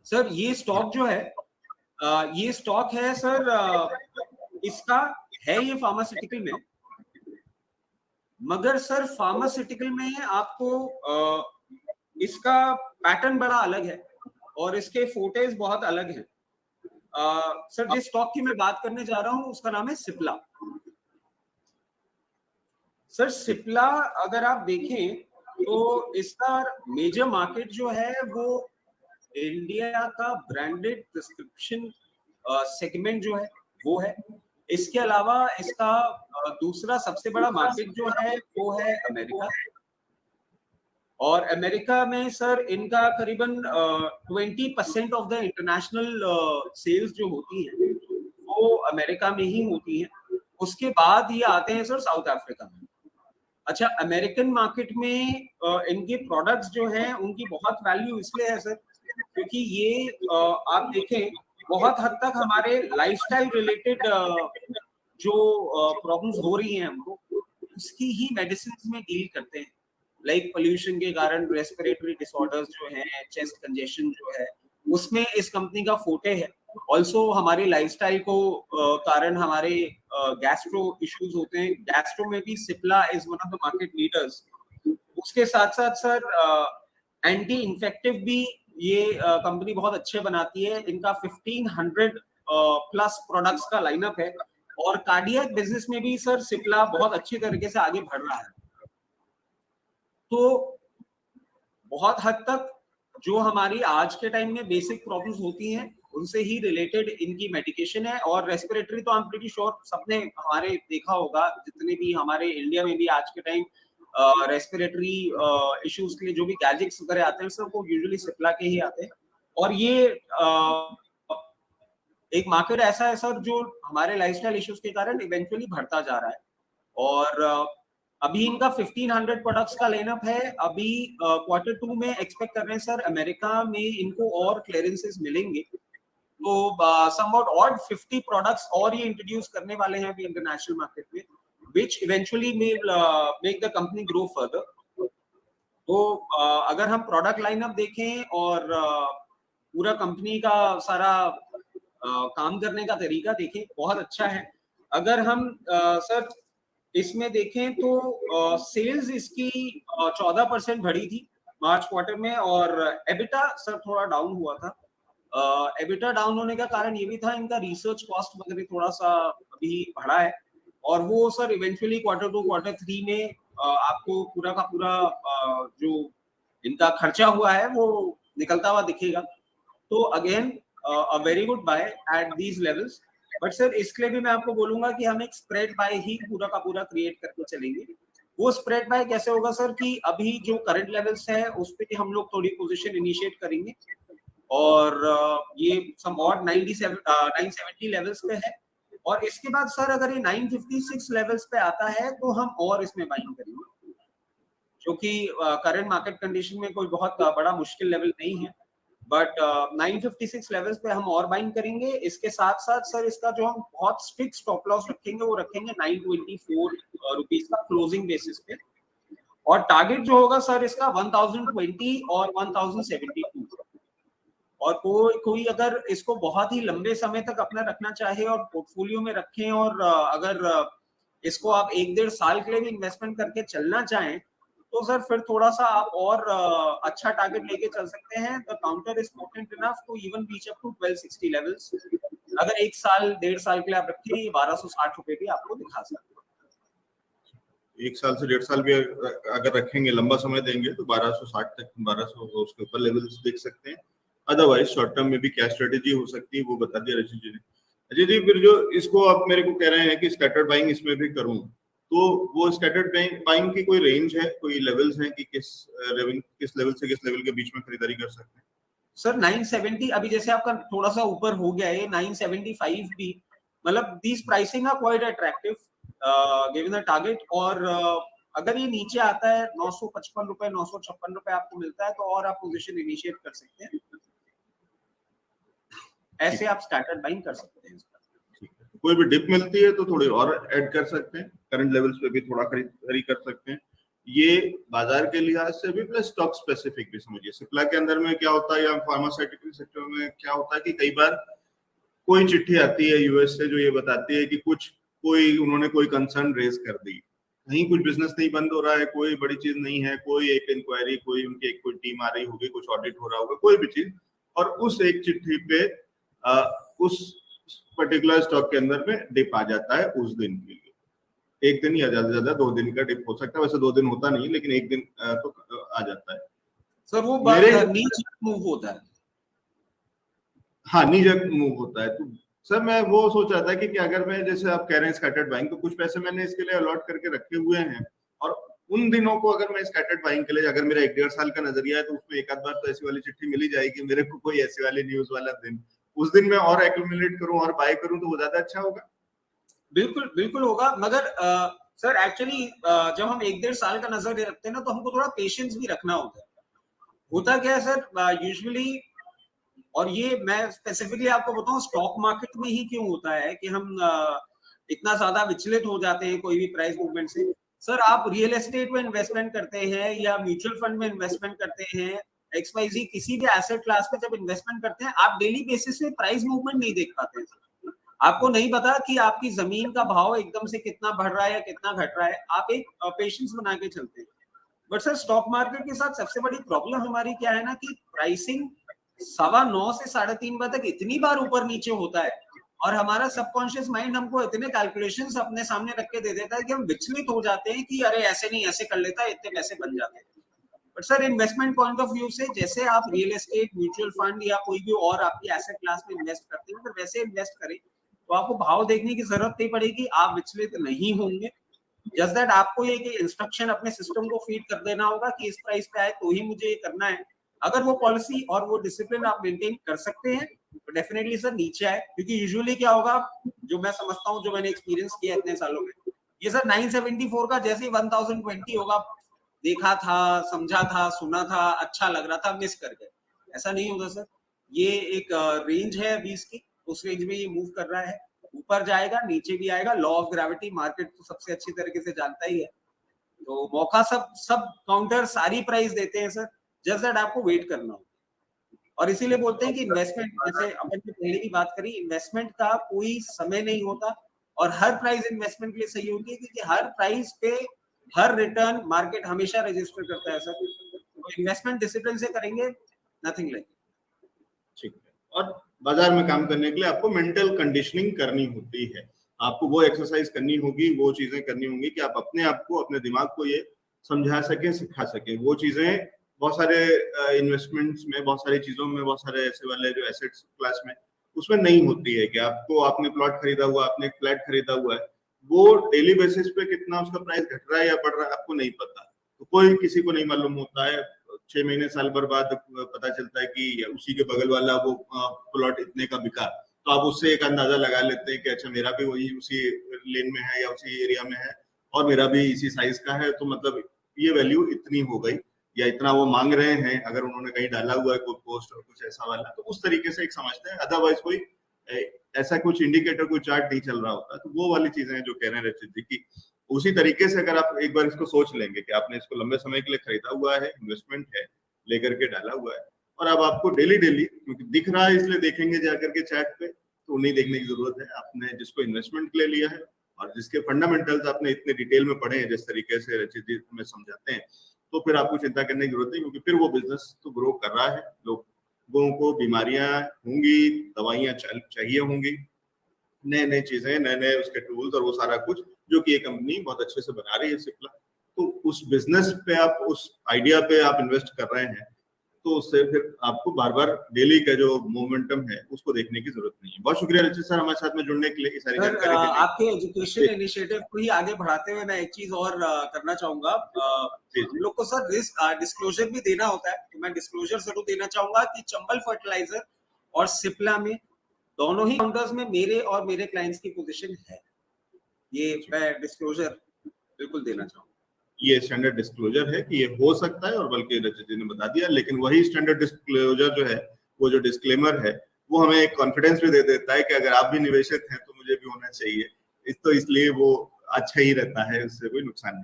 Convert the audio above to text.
Sir ये stock जो है ये स्टॉक है सर, इसका है ये फार्मास्यूटिकल में, मगर सर फार्मास्यूटिकल में आपको इसका पैटर्न बड़ा अलग है और इसके फोटेज बहुत अलग हैं। सर जिस स्टॉक की मैं बात करने जा रहा हूं उसका नाम है सिप्ला। सर सिप्ला अगर आप देखें तो इसका मेजर मार्केट जो है वो इंडिया का ब्रांडेड प्रिस्क्रिप्शन सेगमेंट जो है वो है। इसके अलावा इसका दूसरा सबसे बड़ा मार्केट जो है वो है अमेरिका, और अमेरिका में सर इनका करीबन 20% ऑफ द इंटरनेशनल सेल्स जो होती है वो अमेरिका में ही होती है। उसके बाद ये आते हैं सर साउथ अफ्रीका में। अच्छा, अमेरिकन मार्केट में इनके प्रोडक्ट्स जो हैं उनकी बहुत वैल्यू इसलिए है सर क्योंकि ये आप देखें बहुत हद तक हमारे लाइफस्टाइल रिलेटेड जो प्रॉब्लम्स हो रही हैं हमको उसकी ही मेडिसिन में डील करते हैं। लाइक पोल्यूशन के कारण रेस्पिरेटरी डिसऑर्डर्स जो हैं, चेस्ट कंजेशन जो है, उसमें इस कंपनी का फोटे है। ऑल्सो हमारी लाइफस्टाइल को कारण हमारे गैस्ट्रो इश्यूज होते हैं, गैस्ट्रो में भी Cipla is one of the market leaders. उसके साथ साथ सर एंटी इन्फेक्टिव भी ये कंपनी बहुत अच्छे बनाती है। इनका 1500 प्लस प्रोडक्ट्स का लाइनअप है और कार्डियक बिजनेस में भी सर सिप्ला बहुत अच्छी तरीके से आगे बढ़ रहा है। तो बहुत हद तक जो हमारी आज के टाइम में बेसिक प्रॉब्लम्स होती हैं उनसे ही रिलेटेड इनकी मेडिकेशन है। और रेस्पिरेटरी तो आई एम प्रीटी श्योर सबने हमारे देखा होगा, जितने भी हमारे इंडिया में भी आज के टाइम रेस्पिरेटरी इश्यूज के लिए जो भी गैजेट्स वगैरह आते हैं सर वो यूजुअली सिप्ला के ही आते हैं। और ये एक मार्केट ऐसा है सर जो हमारे लाइफस्टाइल इश्यूज के कारण इवेंचुअली बढ़ता जा रहा है। और अभी इनका 1500 प्रोडक्ट्स का लाइनअप है। अभी Q2 में एक्सपेक्ट कर रहे हैं सर अमेरिका में इनको और क्लियरेंसेस मिलेंगे, तो समवॉट ऑड 50 प्रोडक्ट्स और ये इंट्रोड्यूस करने वाले हैं अभी इंटरनेशनल मार्केट में, which eventually make the company grow further. तो अगर हम प्रोडक्ट लाइनअप देखें और पूरा कंपनी का सारा काम करने का तरीका देखें बहुत अच्छा है। अगर हम सर इसमें देखें तो सेल्स इसकी 14% बढ़ी थी मार्च क्वार्टर में, और एबिटा सर थोड़ा डाउन हुआ था। एबिटा डाउन होने का कारण ये भी था इनका रिसर्च कॉस्ट वगैरह थोड़ा सा अभी बढ़ा है, और वो सर इवेंचुअली Q2 Q3 में आपको पूरा का पूरा जो इनका खर्चा हुआ है वो निकलता हुआ दिखेगा। तो again a very good by at these levels. But sir इसके लिए भी मैं आपको बोलूंगा कि हम एक स्प्रेड बाय ही पूरा का पूरा क्रिएट करके चलेंगे। वो स्प्रेड बाय कैसे होगा सर कि अभी जो करंट लेवल्स है उस पे हम लोग थोड़ी पोजीशन इनिशिएट करेंगे, और ये सम ऑड 970 लेवल्स पे है, और इसके बाद सर अगर ये 956 लेवल्स पे आता है तो हम और इसमें बाइंग करेंगे, जो कि करंट मार्केट कंडीशन में कोई बहुत बड़ा मुश्किल लेवल नहीं है। बट 956 लेवल्स पे हम और बाइंग करेंगे। इसके साथ साथ सर इसका जो हम बहुत स्ट्रिक्ट स्टॉप लॉस रखेंगे वो रखेंगे 924 रुपीज का क्लोजिंग बेसिस पे, और टारगेट जो होगा सर इसका 1020 और 1072। और कोई अगर इसको बहुत ही लंबे समय तक अपना रखना चाहे और पोर्टफोलियो में रखें, और अगर इसको आप 1-1.5 साल के लिए भी इन्वेस्टमेंट करके चलना चाहें तो सर फिर थोड़ा सा आप और अच्छा टारगेट लेके चल सकते हैं। The counter is potent enough to even reach up to 1260 levels. अगर 1 साल 1.5 साल के लिए आप रखें 1260 रुपए भी आपको दिखा सकते हैं। 1 साल से 1.5 साल भी अगर रखेंगे, लंबा समय देंगे तो 1260 तक, 1200 उसके ऊपर लेवल्स देख सकते हैं। अदरवाइज शॉर्ट टर्म में भी क्या स्ट्रेटेजी हो सकती है वो बता दिया रशीद जी ने। अजय जी, फिर जो इसको आप मेरे को कह रहे हैं कि स्कैटर्ड बाइंग इसमें भी करूं, तो वो स्कैटर्ड बाइंग की कोई रेंज है, कोई लेवल्स हैं कि किस लेवल से किस लेवल के बीच में खरीदारी कर सकते हैं? सर 970 अभी जैसे आपका थोड़ा सा ऊपर हो गया है, 975 भी, मतलब these pricing are quite attractive given the target. और अगर ये नीचे आता है 955 रुपए 956 रुपए आपको मिलता है तो और आप पोजीशन इनिशिएट कर सकते हैं। ऐसे आप स्कैटर्ड बाइंग कर सकते हैं। कोई भी डिप मिलती है तो थोड़ी और ऐड कर सकते हैं, करंट लेवल्स पे भी थोड़ा खरीदारी कर सकते हैं। ये बाजार के लिहाज से भी प्लस स्टॉक स्पेसिफिक भी समझिए। सिप्ला के अंदर में क्या होता है या फार्मास्यूटिकल सेक्टर में क्या होता है कि कई बार कोई चिट्ठी आती है यूएस से जो ये बताती है कि उन्होंने कोई कंसर्न रेज कर दी, कहीं कुछ बिजनेस नहीं बंद हो रहा है, कोई बड़ी चीज नहीं है, कोई एक इंक्वायरी, कोई उनकी एक कोई टीम आ रही होगी, कुछ ऑडिट हो रहा होगा, कोई भी चीज, और उस एक चिट्ठी पे उस पर्टिकुलर स्टॉक के अंदर में डिप आ जाता है उस दिन के लिए, एक दिन या ज्यादा से ज्यादा 2 दिन का डिप हो सकता है, वैसे 2 दिन होता नहीं लेकिन एक दिन तो आ जाता है सर। वो नीच मूव होता है। हाँ, नीजक मूव होता है। तो सर मैं वो सोच रहा था कि अगर मैं, जैसे आप कह रहे हैं स्कैटर्ड बाइंग, तो कुछ पैसे मैंने इसके लिए अलॉट करके रखे हुए हैं, और उन दिनों को अगर मैं स्कैटर्ड बाइंग के लिए, अगर मेरा 1-1.5 साल का नजरिया है, तो उसमें एक आध बार तो ऐसी वाली चिट्ठी मिल ही जाएगी मेरे को, कोई ऐसी वाली न्यूज वाला दिन, उस दिन मैं और एक्यूमुलेट करूं और बाय करूं तो वो ज्यादा अच्छा होगा। बिल्कुल बिल्कुल होगा, मगर सर एक्चुअली जब हम 1-1.5 साल का नजर रखते हैं ना, तो हमको थोड़ा पेशेंस भी रखना होता क्या है सर यूजुअली, और ये मैं स्पेसिफिकली आपको बताऊं स्टॉक मार्केट में ही क्यों होता है कि हम इतना ज्यादा विचलित हो जाते हैं कोई भी प्राइस मूवमेंट से। सर आप रियल एस्टेट में इन्वेस्टमेंट करते हैं या म्यूचुअल फंड में इन्वेस्टमेंट करते हैं, XYZ किसी भी एसेट क्लास में जब इन्वेस्टमेंट करते हैं, आप डेली बेसिस पे प्राइस मूवमेंट नहीं देख पाते हैं। आपको नहीं पता कि आपकी जमीन का भाव एकदम से कितना बढ़ रहा है या कितना घट रहा है, आप एक पेशेंस बना के चलते हैं। बट सर स्टॉक मार्केट के साथ सबसे बड़ी प्रॉब्लम हमारी क्या है ना, कि प्राइसिंग 9:15 से 3:30 बजे तक इतनी बार ऊपर नीचे होता है, और हमारा सबकॉन्शियस माइंड हमको इतने कैलकुलेशंस अपने सामने रख के दे देता है कि हम विचलित हो जाते हैं कि अरे ऐसे नहीं, ऐसे कर लेता है, इतने पैसे बन जाते हैं। But sir investment point of view से, जैसे आप रियल एस्टेट, म्यूचुअल फंड या कोई भी और आपकी एसेट क्लास में इन्वेस्ट करते हैं, अगर वैसे इन्वेस्ट करें तो आपको भाव देखने की जरूरत नहीं पड़ेगी, आप विचलित नहीं होंगे। जस्ट दैट आपको ये कि इंस्ट्रक्शन अपने सिस्टम को फीड कर देना होगा कि इस प्राइस पे आए तो ही मुझे ये करना है। अगर वो पॉलिसी और वो डिसिप्लिन आप मेंटेन कर सकते हैं तो डेफिनेटली सर नीचे आए, क्योंकि यूजुअली क्या होगा, जो मैं समझता हूँ, जो मैंने एक्सपीरियंस किया इतने सालों में, ये सर 974 का जैसे ही 1020 होगा, देखा था, समझा था, सुना था, अच्छा लग रहा था, मिस कर गए, ऐसा नहीं होगा सर। ये एक रेंज है 20 की, उस रेंज में ये मूव कर रहा है, ऊपर जाएगा नीचे भी आएगा, लॉ ऑफ ग्रेविटी मार्केट तो सबसे अच्छी तरीके से जानता ही है। तो मौका सब काउंटर सारी प्राइस देते हैं सर, जस्ट दैट आपको वेट करना हो। और इसीलिए बोलते हैं कि इन्वेस्टमेंट, जैसे अपन ने पहले भी बात करी, इन्वेस्टमेंट का कोई समय नहीं होता, और हर प्राइस इन्वेस्टमेंट के लिए सही होती है, क्योंकि हर प्राइस पे हर रिटर्न मार्केट हमेशा रजिस्टर करता है सर। तो इन्वेस्टमेंट डिसिप्लिन से करेंगे, नथिंग लाइक। ठीक है, और बाजार में काम करने के लिए आपको मेंटल कंडीशनिंग करनी होती है, आपको वो एक्सरसाइज करनी होगी, वो चीजें करनी होंगी कि आप अपने आप को, अपने दिमाग को ये समझा सके, सिखा सके। वो चीजें बहुत सारे इन्वेस्टमेंट्स में, बहुत सारी चीजों में, बहुत सारे ऐसे वाले जो एसेट्स क्लास में, उसमें नहीं होती है कि आपने प्लॉट खरीदा हुआ, आपने फ्लैट खरीदा हुआ है, वो डेली बेसिस पे कितना उसका प्राइस घट रहा है या बढ़ रहा है आपको नहीं पता, तो कोई किसी को नहीं मालूम होता है। 6 महीने साल भर बाद पता चलता है कि उसी के बगल वाला वो प्लॉट इतने का बिका, तो आप उससे एक अंदाजा लगा लेते हैं कि अच्छा मेरा भी वही उसी लेन में है या उसी एरिया में है और मेरा भी इसी साइज का है, तो मतलब ये वैल्यू इतनी हो गई या इतना वो मांग रहे हैं, अगर उन्होंने कहीं डाला हुआ है कोई पोस्ट और कुछ ऐसा वाला, तो उस तरीके से एक समझते हैं। अदरवाइज कोई ऐसा कुछ इंडिकेटर, कोई चार्ट नहीं चल रहा होता। तो वो वाली चीजें जो कह रहे हैं रचित जी की, उसी तरीके से अगर आप एक बार इसको सोच लेंगे कि आपने इसको लंबे समय के लिए खरीदा हुआ है, इन्वेस्टमेंट है, लेकर के डाला हुआ है, और अब आपको डेली डेली, क्योंकि दिख रहा है इसलिए देखेंगे जाकर के चार्ट पे, तो नहीं देखने की जरूरत है। आपने जिसको इन्वेस्टमेंट के लिए लिया है और जिसके फंडामेंटल्स आपने इतने डिटेल में पढ़े हैं, जिस तरीके से रचित जी हमें समझाते हैं, तो फिर आपको चिंता करने की जरूरत नहीं, क्योंकि फिर वो बिजनेस तो ग्रो कर रहा है, लोगों को बीमारियां होंगी, दवाइयां चाहिए होंगी, नए नए चीजें, नए नए उसके टूल्स और वो सारा कुछ जो कि ये कंपनी बहुत अच्छे से बना रही है सिप्ला। तो उस बिजनेस पे आप, उस आइडिया पे आप इन्वेस्ट कर रहे हैं, तो उससे फिर आपको बार बार डेली का जो मोमेंटम है उसको देखने की जरूरत नहीं है। बहुत शुक्रिया रचित सर हमारे साथ में जुड़ने के लिए, सारी जानकारी के लिए। आपके एजुकेशन इनिशिएटिव को ही आगे बढ़ाते हुए मैं एक चीज और करना चाहूंगा। हम लोग को सर डिस्क्लोजर भी देना होता है, तो मैं डिस्क्लोजर जरूर देना चाहूंगा कि चंबल फर्टिलाइजर और सिप्ला में दोनों ही काउंटर्स में मेरे और मेरे क्लाइंट्स की पोजीशन है, ये मैं डिस्क्लोजर बिल्कुल देना चाहूंगा। ये स्टैंडर्ड डिस्क्लोजर है कि ये हो सकता है, और बल्कि रचित जी ने बता दिया, लेकिन वही स्टैंडर्ड डिस्क्लोजर जो है, वो जो डिस्क्लेमर है, वो हमें एक कॉन्फिडेंस भी दे देता है कि अगर आप भी निवेशक हैं तो मुझे भी होना चाहिए। तो इसलिए वो अच्छा ही रहता है, उससे कोई नुकसान नहीं।